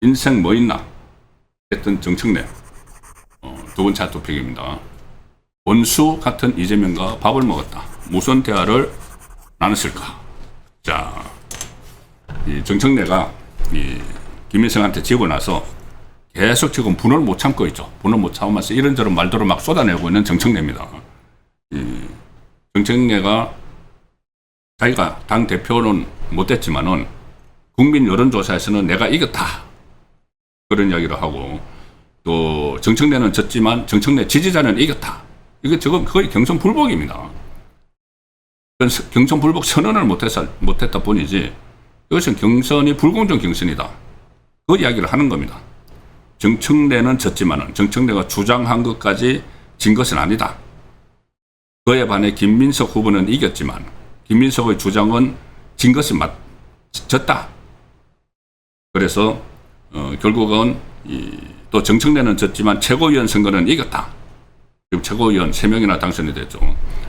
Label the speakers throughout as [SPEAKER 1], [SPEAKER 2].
[SPEAKER 1] 인생 뭐 있나 했던 정청래 두 번째 토픽입니다. 원수 같은 이재명과 밥을 먹었다. 무슨 대화를 나눴을까? 자, 이 정청래가 이 김민석한테 지고 나서 계속 지금 분을 못 참고 있죠. 분을 못 참으면서 이런저런 말들을 막 쏟아내고 있는 정청래입니다. 이 정청래가 자기가 당 대표는 못됐지만은 국민 여론조사에서는 내가 이겼다. 그런 이야기를 하고, 또 정청래는 졌지만 정청래 지지자는 이겼다. 이게 지금 거의 경선 불복입니다. 경선 불복 선언을 못했다 뿐이지 이것은 경선이 불공정 경선이다. 그 이야기를 하는 겁니다. 정청래는 졌지만은 정청래가 주장한 것까지 진 것은 아니다. 그에 반해 김민석 후보는 이겼지만 김민석의 주장은 진 것은 졌다. 그래서 결국은 또 정청래는 졌지만 최고위원 선거는 이겼다. 지금 최고위원 3명이나 당선이 됐죠.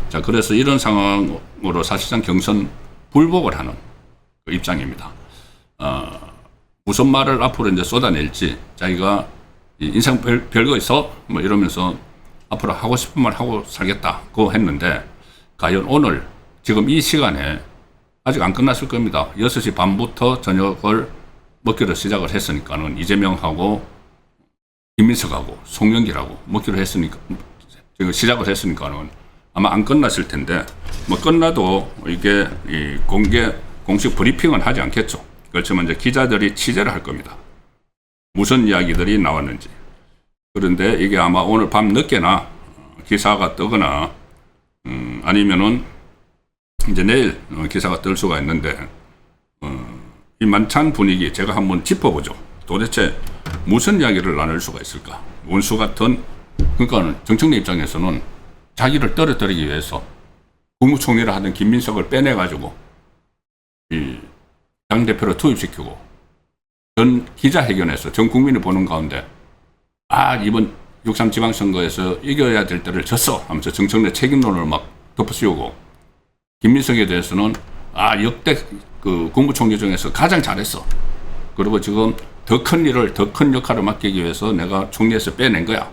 [SPEAKER 1] 자, 그래서 이런 상황으로 사실상 경선 불복을 하는 그 입장입니다. 무슨 말을 앞으로 이제 쏟아낼지 자기가 인생 별거 있어? 뭐 이러면서 앞으로 하고 싶은 말 하고 살겠다. 그거 했는데 과연 오늘 지금 이 시간에 아직 안 끝났을 겁니다. 6시 반부터 저녁을 먹기로 시작을 했으니까는 이재명하고 김민석하고 송영길하고 먹기로 했으니까 지금 시작을 했으니까는 아마 안 끝났을 텐데 뭐 끝나도 이게 이 공식 브리핑은 하지 않겠죠. 그렇지만 이제 기자들이 취재를 할 겁니다. 무슨 이야기들이 나왔는지. 그런데 이게 아마 오늘 밤 늦게나 기사가 뜨거나 아니면은 이제 내일 기사가 뜰 수가 있는데 이 만찬 분위기 제가 한번 짚어보죠. 도대체 무슨 이야기를 나눌 수가 있을까? 원수 같은, 그러니까 정청래 입장에서는 자기를 떨어뜨리기 위해서 국무총리를 하던 김민석을 빼내가지고 이 당대표로 투입시키고 전 기자회견에서 전 국민이 보는 가운데 이번 6.3 지방선거에서 이겨야 될 때를 졌어 하면서 정청래 책임론을 막 덮어씌우고 김민석에 대해서는 역대 그 국무총리 중에서 가장 잘했어. 그리고 지금 더 큰 일을, 더 큰 역할을 맡기기 위해서 내가 총리에서 빼낸 거야.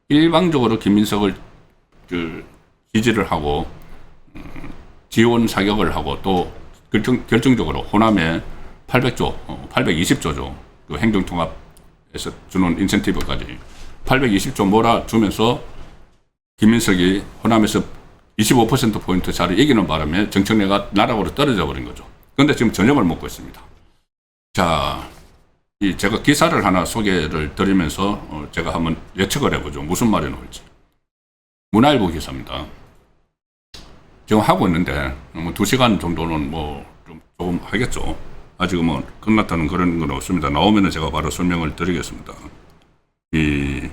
[SPEAKER 1] 일방적으로 김민석을 지지를 하고 지원 사격을 하고 또 결정적으로 호남에 820조죠. 그 행정통합에서 주는 인센티브까지 820조 몰아주면서 김민석이 호남에서 25%포인트 차를 이기는 바람에 정청래가 나락으로 떨어져 버린 거죠. 그런데 지금 저녁을 먹고 있습니다. 자, 제가 기사를 하나 소개를 드리면서 제가 한번 예측을 해보죠. 무슨 말이 나올지. 문화일보 기사입니다. 지금 하고 있는데 뭐 2시간 정도는 뭐 좀 조금 하겠죠. 아직은 뭐 끝났다는 그런 건 없습니다. 나오면은 제가 바로 설명을 드리겠습니다. 이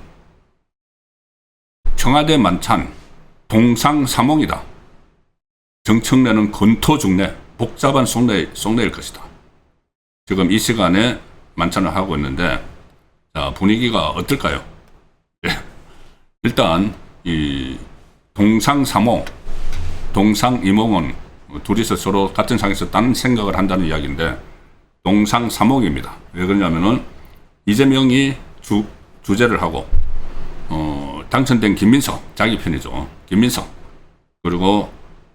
[SPEAKER 1] 청와대 만찬 동상사몽이다. 정청래는 건토중래 복잡한 속내일 것이다. 지금 이 시간에 만찬을 하고 있는데 자, 분위기가 어떨까요? 네. 일단 이 동상사몽, 동상이몽은 둘이서 서로 같은 상에서 딴 생각을 한다는 이야기인데 동상사몽입니다. 왜 그러냐면은 이재명이 주재를 하고 당선된 김민석 자기 편이죠. 김민석 그리고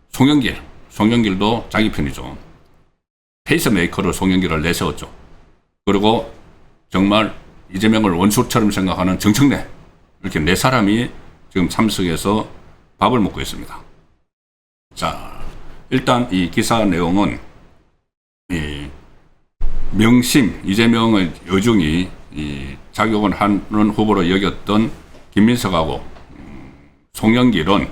[SPEAKER 1] 송영길도 자기 편이죠. 페이스메이커로 송영길을 내세웠죠. 그리고 정말 이재명을 원수처럼 생각하는 정청래 이렇게 네 사람이 지금 참석해서 밥을 먹고 있습니다. 자, 일단 이 기사 내용은 이 명심 이재명의 여중이 이 자격을 하는 후보로 여겼던 김민석하고 송영길은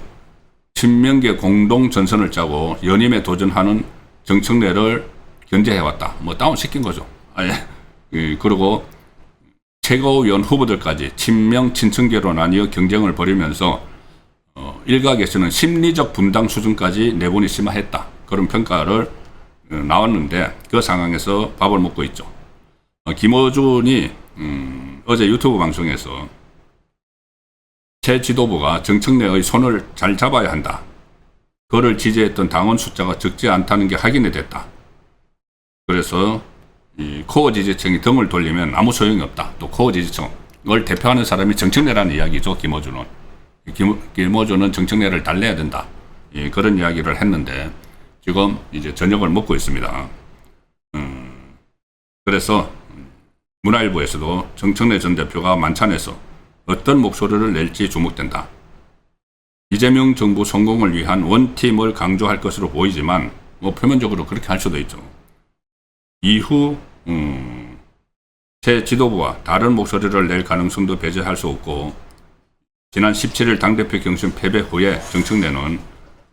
[SPEAKER 1] 친명계 공동 전선을 짜고 연임에 도전하는 정청래를 견제해왔다. 뭐 다운시킨 거죠. 그리고 최고위원 후보들까지 친명 친청계로 나뉘어 경쟁을 벌이면서 일각에서는 심리적 분당 수준까지 내분이 심화했다. 그런 평가를 나왔는데 그 상황에서 밥을 먹고 있죠. 김어준이 어제 유튜브 방송에서 새 지도부가 정청래의 손을 잘 잡아야 한다. 그를 지지했던 당원 숫자가 적지 않다는 게 확인이 됐다. 그래서 이 코어 지지층이 등을 돌리면 아무 소용이 없다. 또 코어 지지층을 대표하는 사람이 정청래라는 이야기죠. 김어준은. 김어준은 정청래를 달래야 된다. 그런 이야기를 했는데 지금 이제 저녁을 먹고 있습니다. 그래서 문화일보에서도 정청래 전 대표가 만찬에서 어떤 목소리를 낼지 주목된다. 이재명 정부 성공을 위한 원팀을 강조할 것으로 보이지만 뭐 표면적으로 그렇게 할 수도 있죠. 이후 새 지도부와 다른 목소리를 낼 가능성도 배제할 수 없고 지난 17일 당대표 경선 패배 후에 정청래는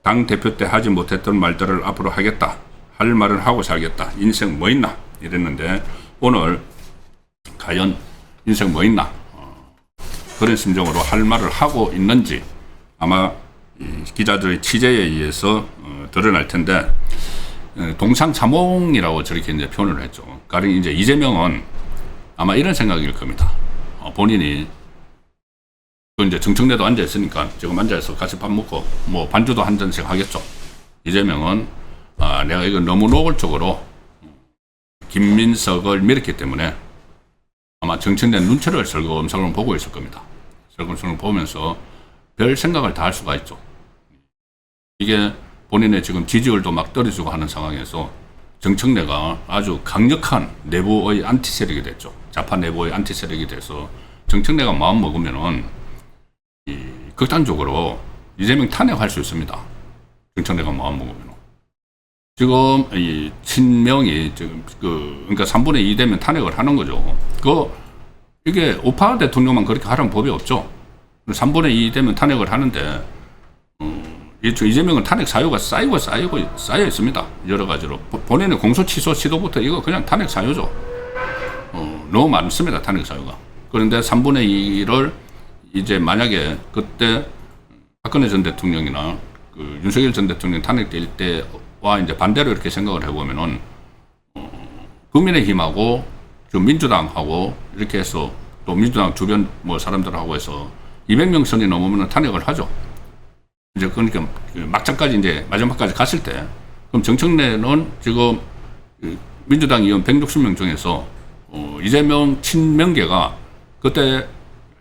[SPEAKER 1] 당대표 때 하지 못했던 말들을 앞으로 하겠다. 할 말은 하고 살겠다. 인생 뭐 있나? 이랬는데 오늘 과연 인생 뭐 있나? 그런 심정으로 할 말을 하고 있는지 아마 기자들의 취재에 의해서 드러날 텐데 동상자몽이라고 저렇게 이제 표현을 했죠. 가령 이제 이재명은 아마 이런 생각일 겁니다. 본인이 이제 정청래도 앉아 있으니까 지금 앉아서 같이 밥 먹고 뭐 반주도 한 잔씩 하겠죠. 이재명은 내가 이거 너무 노골적으로 김민석을 밀었기 때문에 아마 정청래 눈치를 설금설금 보고 있을 겁니다. 설금설금 보면서 별 생각을 다 할 수가 있죠. 이게 본인의 지금 지지율도 막 떨어지고 하는 상황에서 정청래가 아주 강력한 내부의 안티 세력이 됐죠. 좌파 내부의 안티 세력이 돼서 정청래가 마음 먹으면은 극단적으로 이재명 탄핵할 수 있습니다. 정청래가 마음 먹으면. 지금 이 친명이 지금 그러니까 3분의 2 되면 탄핵을 하는 거죠. 이게 우파 대통령만 그렇게 하라는 법이 없죠. 3분의 2 되면 탄핵을 하는데 이재명은 탄핵 사유가 쌓여 있습니다. 여러 가지로 본인의 공소 취소 시도부터 이거 그냥 탄핵 사유죠. 너무 많습니다. 탄핵 사유가. 그런데 3분의 2를 이제 만약에 그때 박근혜 전 대통령이나 윤석열 전 대통령 탄핵될 때와 이제 반대로 이렇게 생각을 해보면은 국민의힘하고 좀 민주당하고 이렇게 해서 또 민주당 주변 뭐 사람들하고 해서 200명 선이 넘으면 탄핵을 하죠. 이제 그러니까 막장까지 이제 마지막까지 갔을 때 그럼 정청래는 지금 민주당 의원 160명 중에서 이재명 친명계가 그때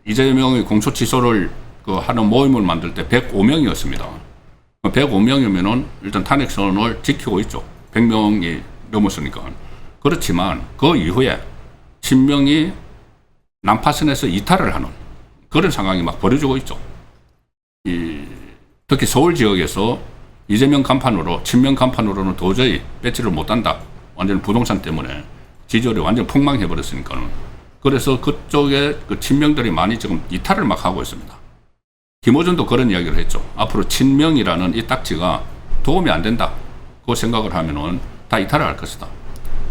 [SPEAKER 1] 이재명의 공소 취소를 하는 모임을 만들 때 105명이었습니다. 105명이면은 일단 탄핵선을 지키고 있죠. 100명이 넘었으니까. 그렇지만 그 이후에 친명이 난파선에서 이탈을 하는 그런 상황이 막 벌어지고 있죠. 특히 서울 지역에서 이재명 간판으로 친명 간판으로는 도저히 뺏지를 못한다. 완전 부동산 때문에 지지율이 완전 폭망해버렸으니까는. 그래서 그쪽에 그 친명들이 많이 지금 이탈을 막 하고 있습니다. 김어준도 그런 이야기를 했죠. 앞으로 친명이라는 이 딱지가 도움이 안 된다. 그 생각을 하면은 다 이탈을 할 것이다.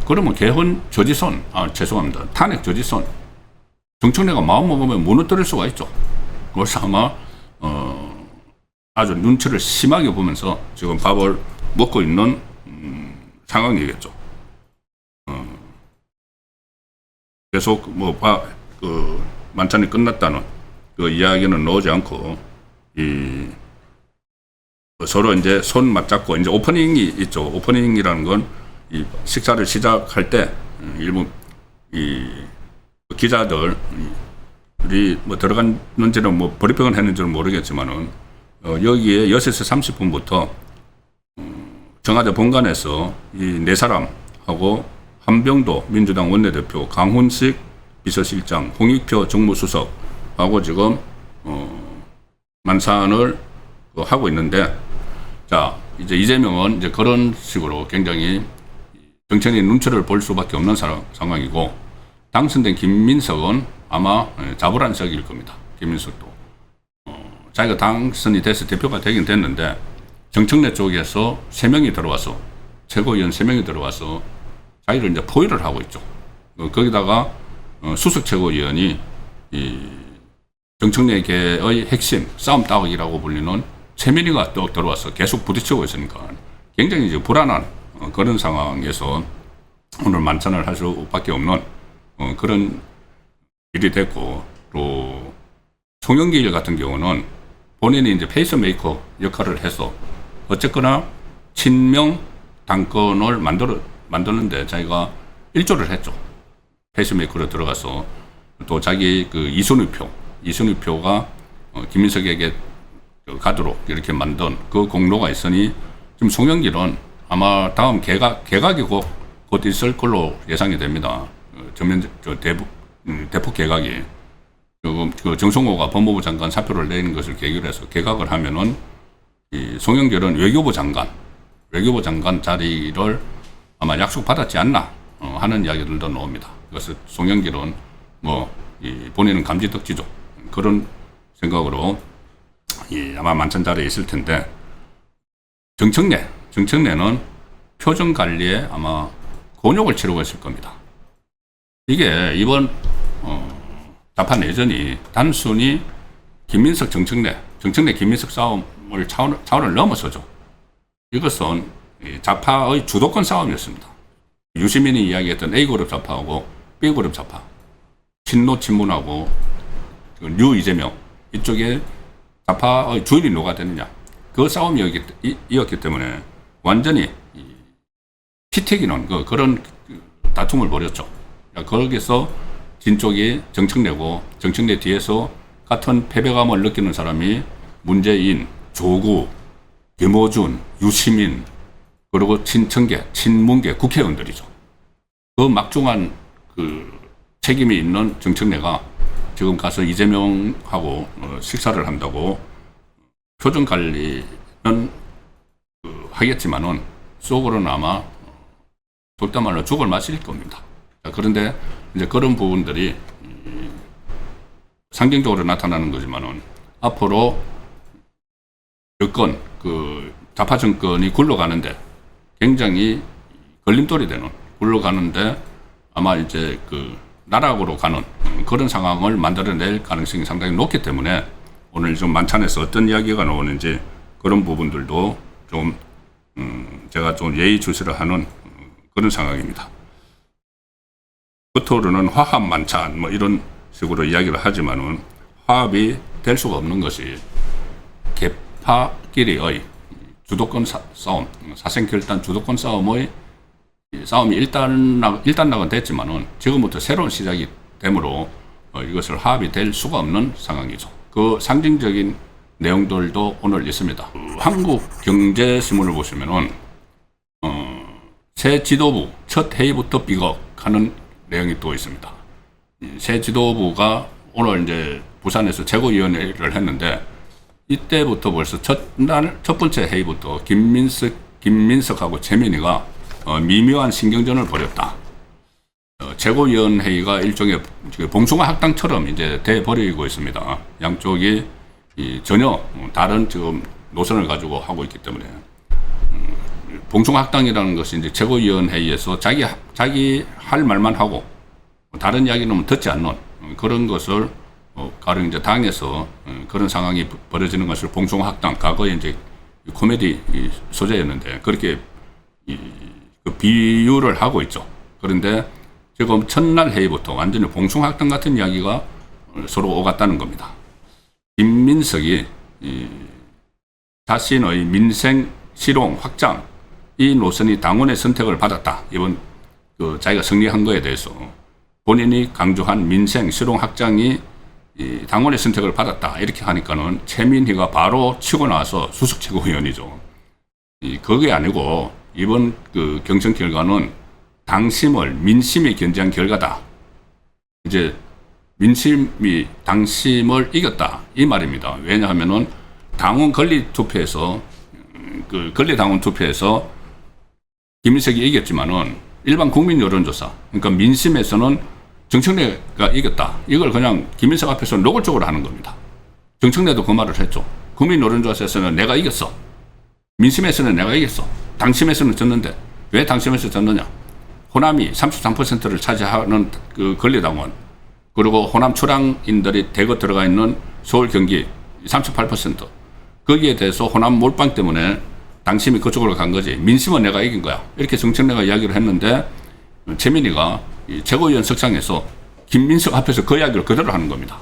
[SPEAKER 1] 그러면 개헌 저지선, 죄송합니다. 탄핵 저지선. 정청래가 마음 먹으면 무너뜨릴 수가 있죠. 그래서 아마 아주 눈치를 심하게 보면서 지금 밥을 먹고 있는 상황이겠죠. 계속 만찬이 끝났다는 그 이야기는 나오지 않고 서로 이제 손 맞잡고 이제 오프닝이 있죠. 오프닝이라는 건 이 식사를 시작할 때 일부 기자들이 뭐 들어갔는지는 뭐 브리핑을 했는지는 모르겠지만은 여기에 6시 30분부터 청와대 본관에서 이 네 사람하고 한병도 민주당 원내대표, 강훈식 비서실장, 홍익표 정무수석하고 지금 만찬을 하고 있는데, 자 이제 이재명은 이제 그런 식으로 굉장히 정청래 눈치를 볼 수밖에 없는 상황이고, 당선된 김민석은 아마 자불안석일 겁니다. 김민석도 자기가 당선이 돼서 대표가 되긴 됐는데 정청래 쪽에서 3명이 들어와서 최고위원 3명이 들어와서 자기를 이제 포위를 하고 있죠. 거기다가 수석 최고위원이 이 정청래계의 핵심 싸움 따위라고 불리는 최민희가 또 들어와서 계속 부딪히고 있으니까 굉장히 이제 불안한 그런 상황에서 오늘 만찬을 할 수밖에 없는 그런 일이 됐고, 또 송영길 같은 경우는 본인이 이제 페이스메이커 역할을 해서 어쨌거나 친명 당권을 만드는데 자기가 일조를 했죠. 페이스메이커로 들어가서 또 자기 그 이순위 표가 김민석에게 가도록 이렇게 만든 그 공로가 있으니 지금 송영길은 아마 다음 개각이 곧 있을 걸로 예상이 됩니다. 대폭 개각이. 그 정성호가 법무부 장관 사표를 내는 것을 계기로 해서 개각을 하면은 이 송영길은 외교부 장관 자리를 아마 약속받았지 않나 하는 이야기들도 나옵니다. 그래서 송영길은 본인은 감지덕지죠. 그런 생각으로 아마 만찬자리에 있을 텐데 정청래는 표정 관리에 아마 곤욕을 치르고 있을 겁니다. 이게 이번 좌파 내전이 단순히 정청래 김민석 싸움을 차원을 넘어서죠. 이것은 좌파의 주도권 싸움이었습니다. 유시민이 이야기했던 A그룹 좌파하고 B그룹 좌파, 친노 친문하고 뉴 이재명 이쪽에 좌파의 주인이 누가 되느냐 그 싸움이었기 때문에 완전히 피 튀기는 그런 다툼을 벌였죠. 거기서 진쪽이 정청래고 정청래 뒤에서 같은 패배감을 느끼는 사람이 문재인, 조국, 김어준, 유시민 그리고 친청계, 친문계 국회의원들이죠. 그 막중한 책임이 있는 정청래가 지금 가서 이재명하고 식사를 한다고 표정 관리는 하겠지만은 속으로는 아마 속단 말로 죽을 맛일 겁니다. 그런데 이제 그런 부분들이 상징적으로 나타나는 거지만은 앞으로 좌파 정권이 굴러가는데 굉장히 걸림돌이 되는 굴러가는데 아마 이제 나락으로 가는 그런 상황을 만들어낼 가능성이 상당히 높기 때문에 오늘 좀 만찬에서 어떤 이야기가 나오는지 그런 부분들도 좀 제가 좀 예의주시를 하는 그런 상황입니다. 겉으로는 화합 만찬 이런 식으로 이야기를 하지만은 화합이 될 수가 없는 것이 개파끼리의 주도권 싸움, 사생결단 주도권 싸움이 일단락은 됐지만은 지금부터 새로운 시작이 되므로 이것을 화합이 될 수가 없는 상황이죠. 그 상징적인 내용들도 오늘 있습니다. 한국경제신문을 보시면은 새 지도부 첫 회의부터 비극하는 내용이 또 있습니다. 새 지도부가 오늘 이제 부산에서 최고위원회를 했는데 이때부터 벌써 첫 번째 회의부터 김민석하고 최민희가 미묘한 신경전을 벌였다. 최고위원회의가 일종의 봉숭아 학당처럼 이제 돼 버리고 있습니다. 양쪽이 전혀 다른 지금 노선을 가지고 하고 있기 때문에 봉숭아 학당이라는 것이 이제 최고위원회의에서 자기 할 말만 하고 다른 이야기는 듣지 않는 그런 것을 가령 이제 당에서 그런 상황이 벌어지는 것을 봉숭아 학당 과거에 이제 코미디 소재였는데 그렇게 비유를 하고 있죠. 그런데 지금 첫날 회의부터 완전히 봉숭아 학당 같은 이야기가 서로 오갔다는 겁니다. 김민석이 자신의 민생 실용 확장 이 노선이 당원의 선택을 받았다. 이번 자기가 승리한 거에 대해서 본인이 강조한 민생 실용 확장이 당원의 선택을 받았다. 이렇게 하니까는 최민희가 바로 치고 나와서 수석 최고위원이죠. 그게 아니고 이번 경선 결과는 민심이 견제한 결과다. 이제 민심이 당심을 이겼다. 이 말입니다. 왜냐하면은 당원 권리 투표에서 권리당원 투표에서 김민석이 이겼지만은 일반 국민 여론조사, 그러니까 민심에서는 정청래가 이겼다. 이걸 그냥 김민석 앞에서 노골적으로 하는 겁니다. 정청래도 그 말을 했죠. 국민 여론조사에서는 내가 이겼어. 민심에서는 내가 이겼어. 당심에서는 졌는데 왜 당심에서 졌느냐? 호남이 33%를 차지하는 권리당원, 그리고 호남 출항인들이 대거 들어가 있는 서울, 경기 38%. 거기에 대해서 호남 몰빵 때문에 당심이 그쪽으로 간 거지. 민심은 내가 이긴 거야. 이렇게 정청래가 이야기를 했는데 최민희가 최고위원 석상에서 김민석 앞에서 그 이야기를 그대로 하는 겁니다.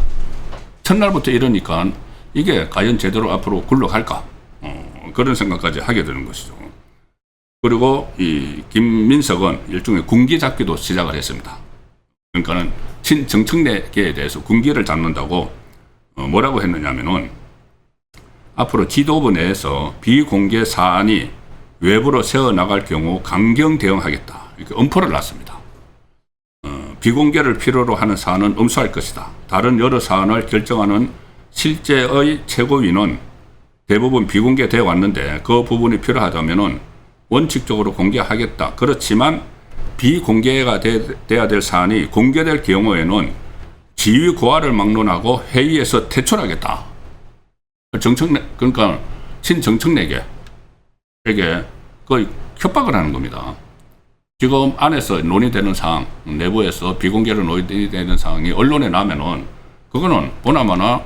[SPEAKER 1] 첫날부터 이러니까 이게 과연 제대로 앞으로 굴러갈까? 그런 생각까지 하게 되는 것이죠. 그리고 이 김민석은 일종의 군기 잡기도 시작을 했습니다. 그러니까는 친정청래계에 대해서 군기를 잡는다고 뭐라고 했느냐면은 앞으로 지도부 내에서 비공개 사안이 외부로 새어나갈 경우 강경 대응하겠다. 이렇게 엄포를 놨습니다. 비공개를 필요로 하는 사안은 엄수할 것이다. 다른 여러 사안을 결정하는 실제의 최고위는 대부분 비공개되어 왔는데 그 부분이 필요하다면은 원칙적으로 공개하겠다. 그렇지만 비공개가 돼야 될 사안이 공개될 경우에는 지위 고하를 막론하고 회의에서 퇴출하겠다. 그러니까 친정청래계에게 거의 협박을 하는 겁니다. 지금 안에서 논의되는 사항, 내부에서 비공개로 논의되는 사항이 언론에 나면은 그거는 보나마나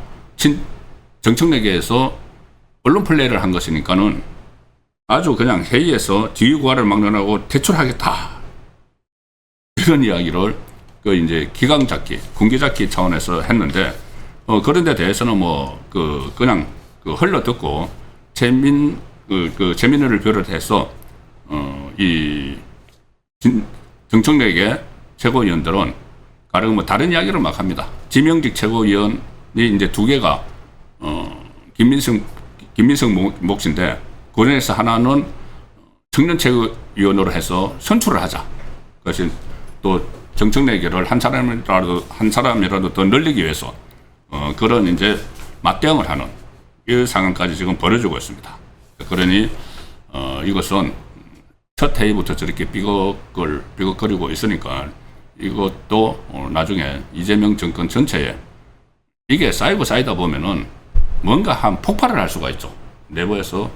[SPEAKER 1] 정청래계에서 언론 플레이를 한 것이니까는 아주 그냥 회의에서 지위 고하를 막론하고 퇴출하겠다. 이런 이야기를 이제 기강 잡기, 군기 잡기 차원에서 했는데 그런 데 대해서는 그냥 흘러 듣고 최민희를 비롯해서 이 정청래계 최고위원들은 가령 다른 이야기를 막 합니다. 지명직 최고위원이 이제 두 개가 김민석 몫인데 그 중에서 하나는 청년 최고위원으로 해서 선출을 하자. 그것이 또 정청래계를 한 사람이라도 더 늘리기 위해서 그런 이제 맞대응을 하는 이 상황까지 지금 벌어지고 있습니다. 그러니 이것은 첫 회의부터 저렇게 삐걱거리고 있으니까 이것도 나중에 이재명 정권 전체에 이게 쌓이고 쌓이다 보면은 뭔가 한 폭발을 할 수가 있죠. 내부에서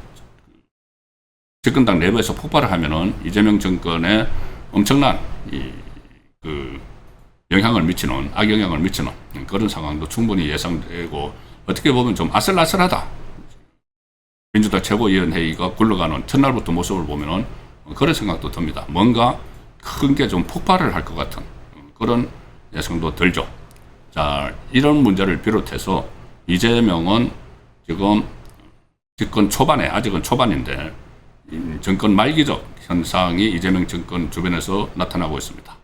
[SPEAKER 1] 집권당 내부에서 폭발을 하면은 이재명 정권에 엄청난 영향을 미치는 악영향을 미치는 그런 상황도 충분히 예상되고 어떻게 보면 좀 아슬아슬하다. 민주당 최고위원회의가 굴러가는 첫날부터 모습을 보면은 그런 생각도 듭니다. 뭔가 큰 게 좀 폭발을 할 것 같은 그런 예상도 들죠. 자, 이런 문제를 비롯해서 이재명은 지금 집권 초반에, 아직은 초반인데 정권 말기적 현상이 이재명 정권 주변에서 나타나고 있습니다.